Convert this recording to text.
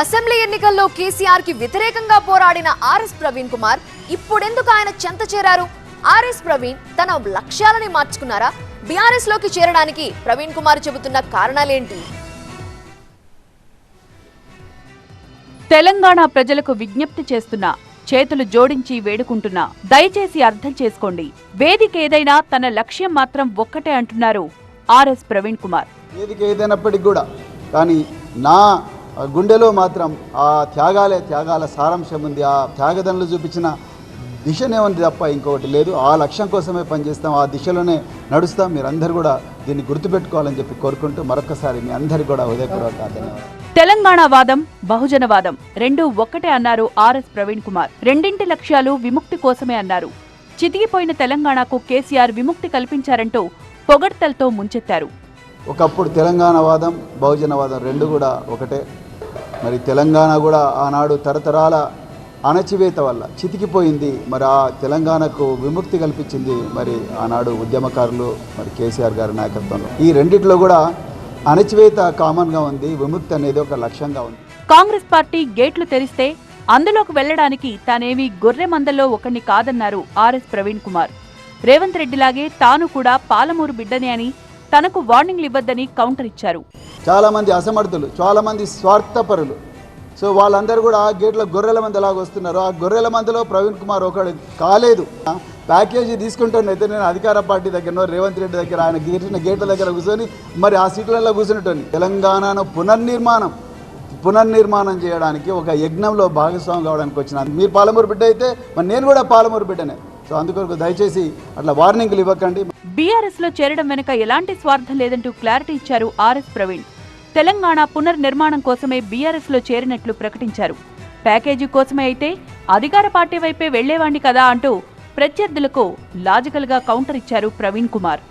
Assembly ఎన్నికల్లో కేసీఆర్ కి వ్యతిరేకంగా పోరాడిన ఆర్ఎస్ ప్రవీణ్ కుమార్ ఇప్పుడెందుకు ఆయన చెంత చేరారు? ఆర్ఎస్ ప్రవీణ్ తన లక్ష్యాలని మార్చుకున్నారా? బీఆర్ఎస్ లోకి చేరడానికి ప్రవీణ్ కుమార్ చెబుతున్న కారణాలేంటి? తెలంగాణ ప్రజలకు విజ్ఞప్తి చేస్తున్నా, చేతులు జోడించి వేడుకుంటున్నా, దయచేసి అర్థం చేసుకోండి. వేదిక ఏదైనా తన లక్ష్యం మాత్రం ఒక్కటే అంటున్నారు ఆర్ఎస్ ప్రవీణ్ కుమార్. వేదిక ఏదైనప్పటికీ కూడా కానీ నా గుండెలో మాత్రం ఆ త్యాగాల సారాంశం ఉంది. ఆ త్యాగదనులు చూపించిన దిశనే ఉంది తప్ప ఇంకొకటి లేదు. ఆ లక్ష్యం కోసమే పనిచేస్తాం, ఆ దిశలోనే నడుస్తాం. మీరందరూ కూడా దీన్ని గుర్తుపెట్టుకోవాలని చెప్పి కోరుకుంటూ మరొకసారి మీ అందరికీ కూడా హృదయపూర్వక ధన్యవాదాలు. తెలంగాణ వాదం, బహుజనవాదం రెండూ ఒక్కటే అన్నారు ఆర్ఎస్ ప్రవీణ్ కుమార్. రెండింటి లక్ష్యాలు విముక్తి కోసమే అన్నారు. చితికిపోయిన తెలంగాణకు కేసీఆర్ విముక్తి కల్పించారంటూ పొగడ్తలతో ముంచెత్తారు. ఒకప్పుడు తెలంగాణ వాదం, బహుజనవాదం రెండు కూడా ఒకటే. మరి తెలంగాణ కూడా ఆనాడు తరతరాల అణచివేత వల్ల చితికిపోయింది. మరి ఆ తెలంగాణకు విముక్తి కల్పించింది మరి ఆనాడు ఉద్యమకారులు, మరి కేసీఆర్ గారి నాయకత్వంలో. ఈ రెండిట్లో కూడా అణచివేత కామన్గా ఉంది, విముక్తి అనేది ఒక లక్ష్యంగా ఉంది. కాంగ్రెస్ పార్టీ గేట్లు తెరిస్తే అందులోకి వెళ్లడానికి తానేమీ గొర్రె మందల్లో ఒకరిని కాదన్నారు ఆర్ఎస్ ప్రవీణ్ కుమార్. రేవంత్ రెడ్డిలాగే తాను కూడా పాలమూరు బిడ్డనే అని, తనకు వార్నింగ్లు ఇవ్వద్దని కౌంటర్ ఇచ్చారు. చాలామంది అసమర్థులు, చాలామంది స్వార్థపరులు, సో వాళ్ళందరూ కూడా ఆ గేట్ల గొర్రెల మందలాగా వస్తున్నారు. ఆ గొర్రెల మందలో ప్రవీణ్ కుమార్ ఒకడు కాలేదు. ప్యాకేజీ తీసుకుంటానైతే నేను అధికార పార్టీ దగ్గర, రేవంత్ రెడ్డి దగ్గర, ఆయన గీసిన గేట్ల దగ్గర కూర్చొని మరి ఆ సీట్లలో కూర్చుంటాను. తెలంగాణను పునర్నిర్మాణం చేయడానికి ఒక యజ్ఞంలో భాగస్వామి కావడానికి వచ్చిన మీరు పాలమూరు బిడ్డ అయితే మరి నేను కూడా పాలమూరు బిడ్డనే. సో అందుకొరకు దయచేసి అట్లా వార్నింగ్లు ఇవ్వకండి. బీఆర్ఎస్ లో చేరడం వెనుక ఎలాంటి స్వార్థం లేదంటూ క్లారిటీ ఇచ్చారు ఆర్ఎస్ ప్రవీణ్. తెలంగాణ పునర్నిర్మాణం కోసమే బీఆర్ఎస్ లో చేరినట్లు ప్రకటించారు. ప్యాకేజీ కోసమే అయితే అధికార పార్టీ వైపే వెళ్లేవాణ్ణి కదా అంటూ ప్రత్యర్థులకు లాజికల్ గా కౌంటర్ ఇచ్చారు ప్రవీణ్ కుమార్.